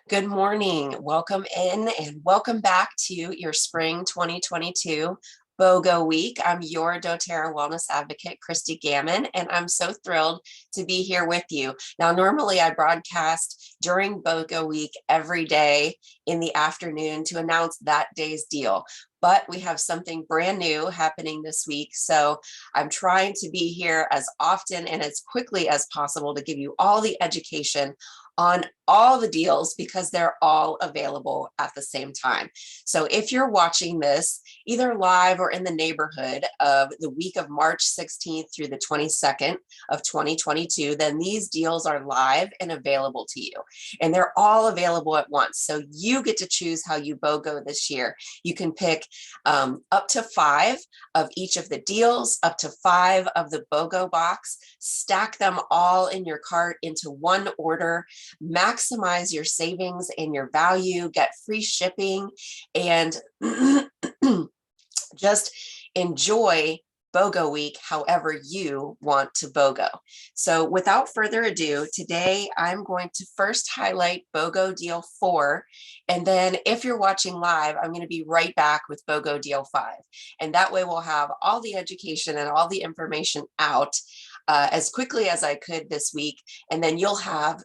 Good morning. Welcome in and welcome back to your spring 2022 BOGO week. I'm your doTERRA wellness advocate, Christy Gammon, and I'm so thrilled to be here with you. Now, normally I broadcast during BOGO week every day in the afternoon to announce that day's deal. But we have something brand new happening this week. So I'm trying to be here as often and as quickly as possible to give you all the education on all the deals because they're all available at the same time. So if you're watching this either live or in the neighborhood of the week of March 16th through the 22nd of 2022, then these deals are live and available to you. And they're all available at once. So you get to choose how you BOGO this year. You can pick up to 5 of each of the deals, up to 5 of the BOGO box, stack them all in your cart into one order, maximize your savings and your value, get free shipping, and just enjoy BOGO week however you want to BOGO. So without further ado, today I'm going to first highlight BOGO deal 4, and then if you're watching live, I'm going to be right back with BOGO deal 5, and that way we'll have all the education and all the information out as quickly as I could this week, and then you'll have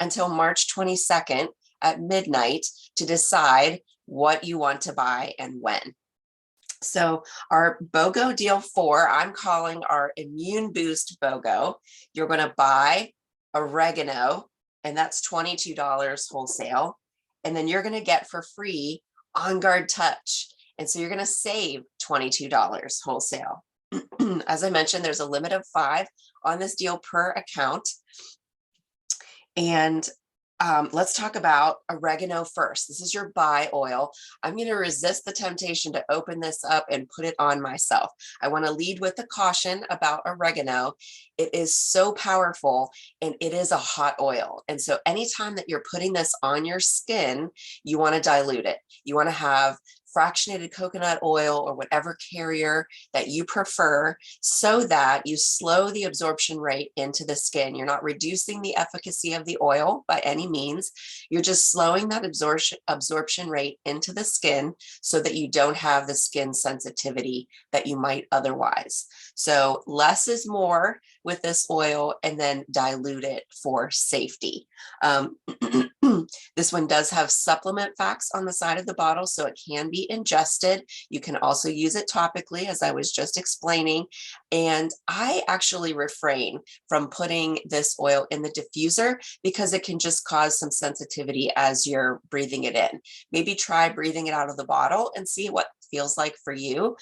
until March 22nd at midnight to decide what you want to buy and when. So our BOGO deal 4, I'm calling our Immune Boost BOGO. You're going to buy oregano, and that's $22 wholesale. And then you're going to get for free On Guard Touch. And so you're going to save $22 wholesale. As I mentioned, there's a limit of 5 on this deal per account. And let's talk about oregano first. This is your buy oil. I'm going to resist the temptation to open this up and put it on myself. I want to lead with a caution about oregano. It is so powerful and it is a hot oil. And so anytime that you're putting this on your skin, you want to dilute it. You want to have fractionated coconut oil or whatever carrier that you prefer so that you slow the absorption rate into the skin. You're not reducing the efficacy of the oil by any means. You're just slowing that absorption rate into the skin so that you don't have the skin sensitivity that you might otherwise. So less is more with this oil, and then dilute it for safety. This one does have supplement facts on the side of the bottle, so it can be ingested. You can also use it topically, as I was just explaining. And I actually refrain from putting this oil in the diffuser because it can just cause some sensitivity as you're breathing it in. Maybe try breathing it out of the bottle and see what it feels like for you.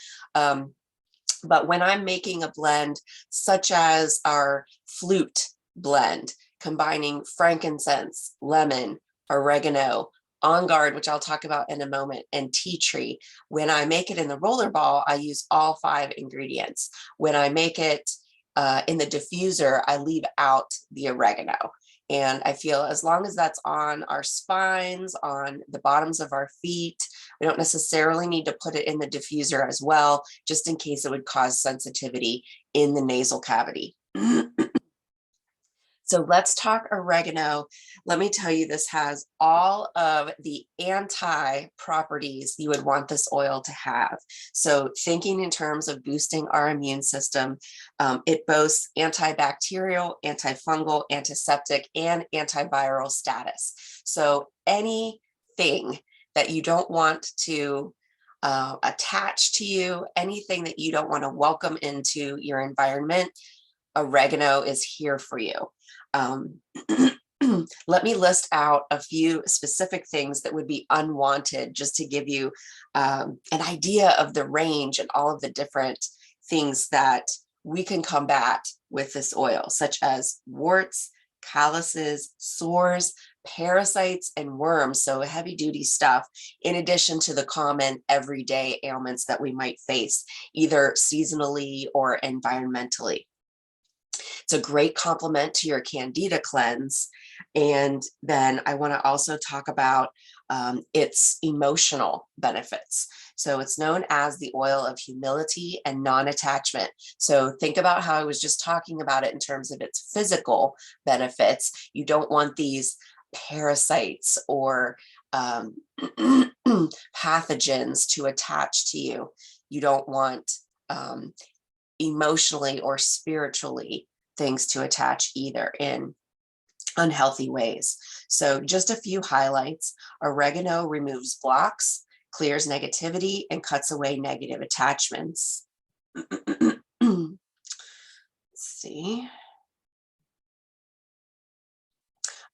But when I'm making a blend such as our flute blend, combining frankincense, lemon, oregano, On Guard, which I'll talk about in a moment, and tea tree. When I make it in the roller ball, I use all 5 ingredients. When I make it in the diffuser, I leave out the oregano. And I feel as long as that's on our spines, on the bottoms of our feet, we don't necessarily need to put it in the diffuser as well, just in case it would cause sensitivity in the nasal cavity. So let's talk oregano. Let me tell you, this has all of the anti-properties you would want this oil to have. So thinking in terms of boosting our immune system, it boasts antibacterial, antifungal, antiseptic, and antiviral status. So anything that you don't want to attach to you, anything that you don't want to welcome into your environment, oregano is here for you. Let me list out a few specific things that would be unwanted, just to give you an idea of the range and all of the different things that we can combat with this oil, such as warts, calluses, sores, parasites, and worms. So heavy duty stuff, in addition to the common everyday ailments that we might face, either seasonally or environmentally. It's a great complement to your Candida cleanse. And then I want to also talk about its emotional benefits. So it's known as the oil of humility and non-attachment. So think about how I was just talking about it in terms of its physical benefits. You don't want these parasites or pathogens to attach to you. You don't want emotionally or spiritually things to attach either in unhealthy ways. So just a few highlights. Oregano removes blocks, clears negativity, and cuts away negative attachments. Let's see.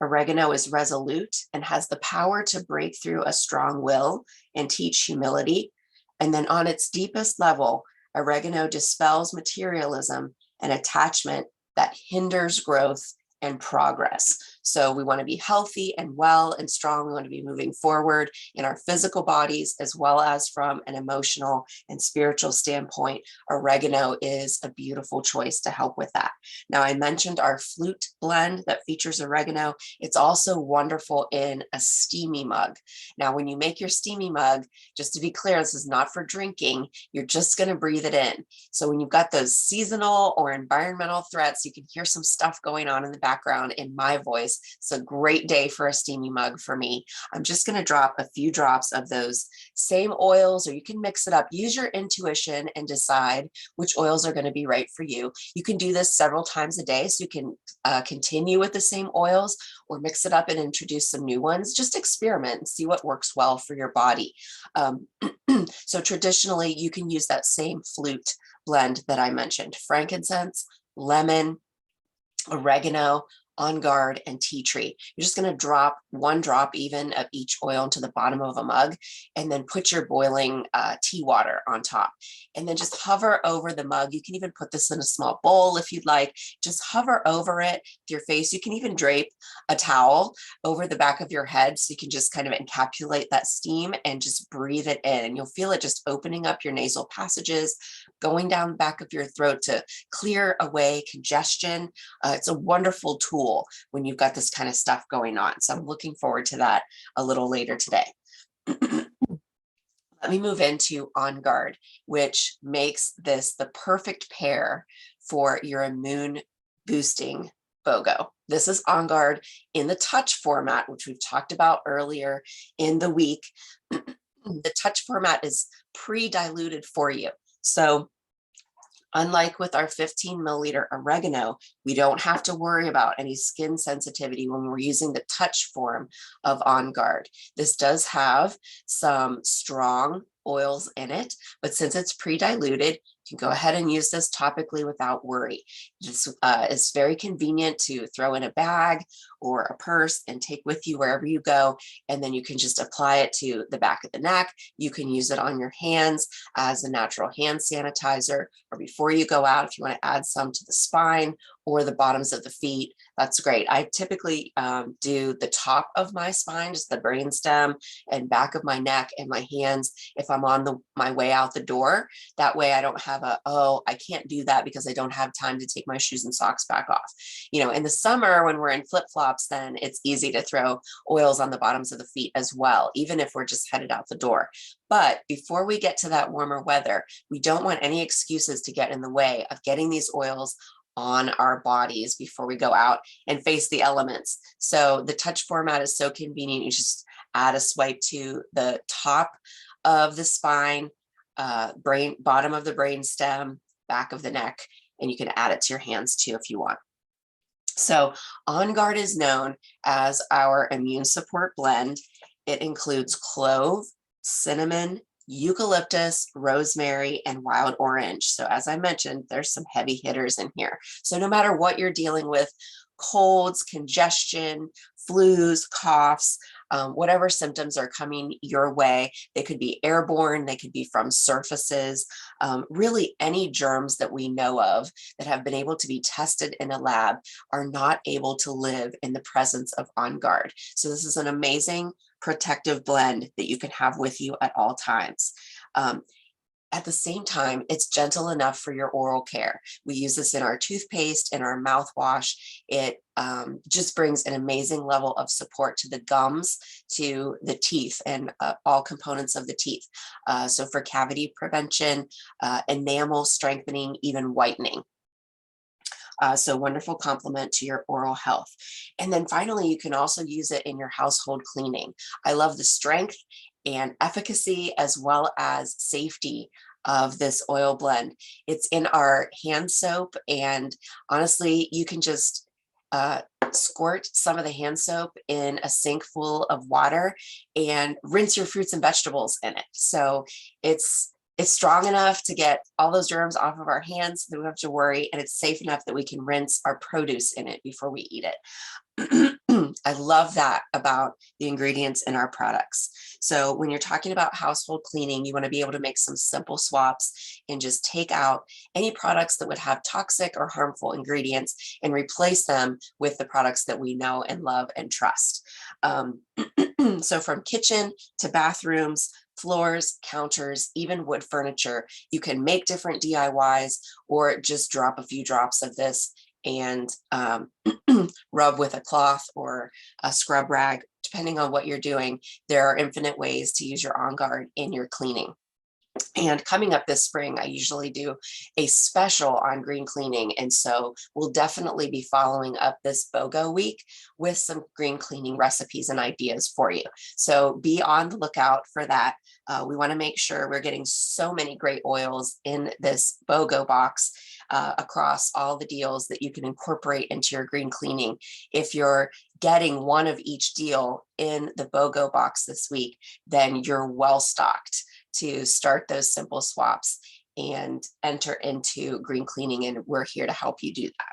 Oregano is resolute and has the power to break through a strong will and teach humility. And then on its deepest level, oregano dispels materialism and attachment that hinders growth and progress. So we want to be healthy and well and strong. We want to be moving forward in our physical bodies, as well as from an emotional and spiritual standpoint. Oregano is a beautiful choice to help with that. Now, I mentioned our flute blend that features oregano. It's also wonderful in a steamy mug. Now, when you make your steamy mug, just to be clear, this is not for drinking. You're just going to breathe it in. So when you've got those seasonal or environmental threats, you can hear some stuff going on in the background in my voice. It's a great day for a steamy mug for me. I'm just going to drop a few drops of those same oils, or you can mix it up. Use your intuition and decide which oils are going to be right for you. You can do this several times a day, so you can continue with the same oils or mix it up and introduce some new ones. Just experiment and see what works well for your body. So traditionally, you can use that same flute blend that I mentioned: frankincense, lemon, oregano, on guard, and tea tree. You're just going to drop one drop even of each oil into the bottom of a mug, and then put your boiling tea water on top, and then just hover over the mug. You can even put this in a small bowl if you'd like. Just hover over it with your face. You can even drape a towel over the back of your head so you can just kind of encapsulate that steam and just breathe it in, and you'll feel it just opening up your nasal passages, going down the back of your throat to clear away congestion. It's a wonderful tool when you've got this kind of stuff going on. So I'm looking forward to that a little later today. Let me move into On Guard, which makes this the perfect pair for your immune boosting BOGO. This is On Guard in the touch format, which we've talked about earlier in the week. The touch format is pre-diluted for you. So unlike with our 15 milliliter oregano, we don't have to worry about any skin sensitivity when we're using the touch form of On Guard. This does have some strong oils in it, but since it's pre-diluted, you can go ahead and use this topically without worry. It's very convenient to throw in a bag or a purse and take with you wherever you go, and then you can just apply it to the back of the neck. You can use it on your hands as a natural hand sanitizer, or before you go out, if you want to add some to the spine or the bottoms of the feet, that's great. I typically do the top of my spine, just the brainstem, and back of my neck and my hands if I'm on my way out the door. That way I don't have I can't do that because I don't have time to take my shoes and socks back off. You know, in the summer when we're in flip-flops, then it's easy to throw oils on the bottoms of the feet as well, even if we're just headed out the door. But before we get to that warmer weather, we don't want any excuses to get in the way of getting these oils on our bodies before we go out and face the elements. So the touch format is so convenient. You just add a swipe to the top of the spine, bottom of the brain stem, back of the neck, and you can add it to your hands too if you want. So On Guard is known as our immune support blend. It includes clove, cinnamon, eucalyptus, rosemary, and wild orange. So as I mentioned, there's some heavy hitters in here. So no matter what you're dealing with, colds, congestion, flus, coughs, whatever symptoms are coming your way, they could be airborne, they could be from surfaces, really any germs that we know of that have been able to be tested in a lab are not able to live in the presence of On Guard. So this is an amazing protective blend that you can have with you at all times. At the same time, it's gentle enough for your oral care. We use this in our toothpaste and our mouthwash. It just brings an amazing level of support to the gums, to the teeth, and all components of the teeth. So for cavity prevention, enamel strengthening, even whitening. So wonderful complement to your oral health. And then finally, you can also use it in your household cleaning. I love the strength and efficacy as well as safety of this oil blend. It's in our hand soap, and honestly, you can just squirt some of the hand soap in a sink full of water and rinse your fruits and vegetables in it. So it's strong enough to get all those germs off of our hands so that we don't have to worry, and it's safe enough that we can rinse our produce in it before we eat it. I love that about the ingredients in our products. So when you're talking about household cleaning, you want to be able to make some simple swaps and just take out any products that would have toxic or harmful ingredients and replace them with the products that we know and love and trust. So from kitchen to bathrooms, floors, counters, even wood furniture, you can make different DIYs or just drop a few drops of this and rub with a cloth or a scrub rag, depending on what you're doing. There are infinite ways to use your On Guard in your cleaning. And coming up this spring, I usually do a special on green cleaning. And so we'll definitely be following up this BOGO week with some green cleaning recipes and ideas for you. So be on the lookout for that. We want to make sure we're getting so many great oils in this BOGO box across all the deals that you can incorporate into your green cleaning. If you're getting one of each deal in the BOGO box this week, then you're well stocked to start those simple swaps and enter into green cleaning, and we're here to help you do that.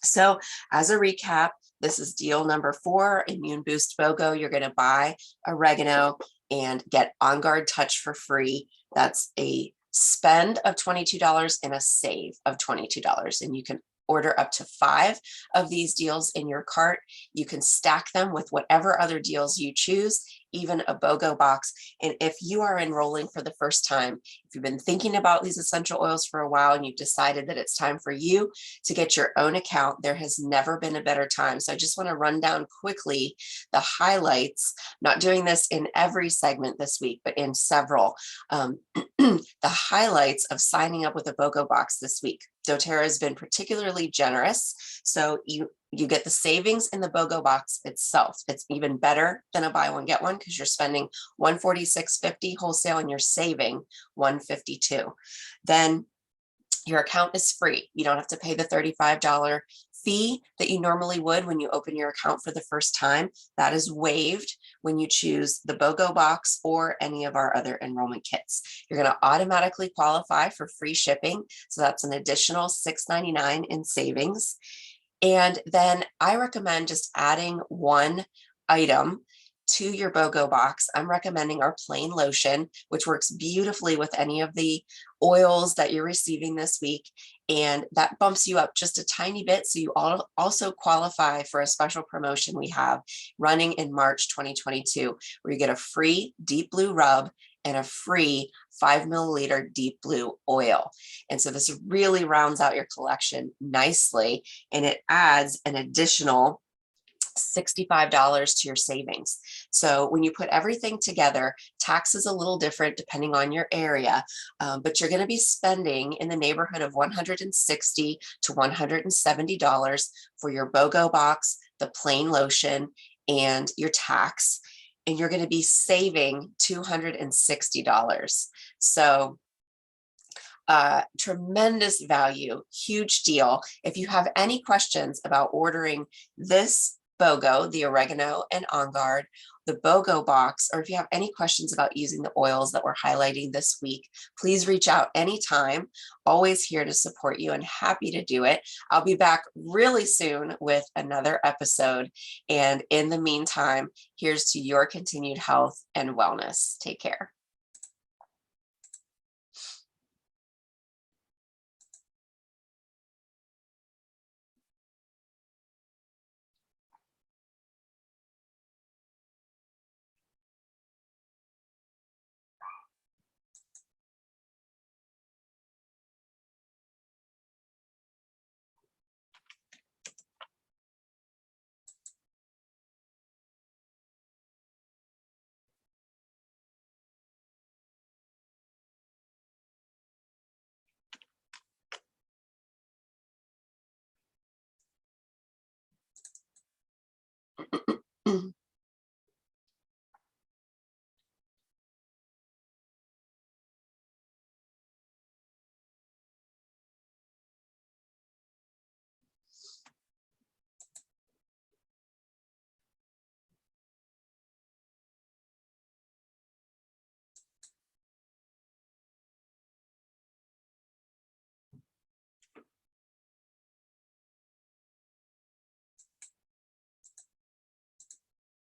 So as a recap, this is deal number 4, Immune Boost BOGO. You're going to buy oregano and get On Guard Touch for free. That's a spend of $22 and a save of $22. And you can order up to 5 of these deals in your cart. You can stack them with whatever other deals you choose, even a BOGO box. And if you are enrolling for the first time, if you've been thinking about these essential oils for a while and you've decided that it's time for you to get your own account, there has never been a better time. So I just want to run down quickly the highlights, not doing this in every segment this week, but in several. The highlights of signing up with a BOGO box this week. doTERRA has been particularly generous. So you get the savings in the BOGO box itself. It's even better than a buy one, get one, because you're spending $146.50 wholesale and you're saving $152. Then your account is free. You don't have to pay the $35 fee that you normally would when you open your account for the first time. That is waived when you choose the BOGO box or any of our other enrollment kits. You're going to automatically qualify for free shipping. So that's an additional $6.99 in savings. And then I recommend just adding one item to your BOGO box. I'm recommending our plain lotion, which works beautifully with any of the oils that you're receiving this week. And that bumps you up just a tiny bit. So you also qualify for a special promotion we have running in March 2022, where you get a free deep blue rub and a free 5 milliliter deep blue oil. And so this really rounds out your collection nicely, and it adds an additional $65 to your savings. So when you put everything together, tax is a little different depending on your area, but you're going to be spending in the neighborhood of $160 to $170 for your BOGO box, the plain lotion, and your tax. And you're going to be saving $260. So tremendous value, huge deal. If you have any questions about ordering this BOGO, the oregano and On Guard, the BOGO box, or if you have any questions about using the oils that we're highlighting this week, please reach out anytime. Always here to support you and happy to do it. I'll be back really soon with another episode. And in the meantime, here's to your continued health and wellness. Take care.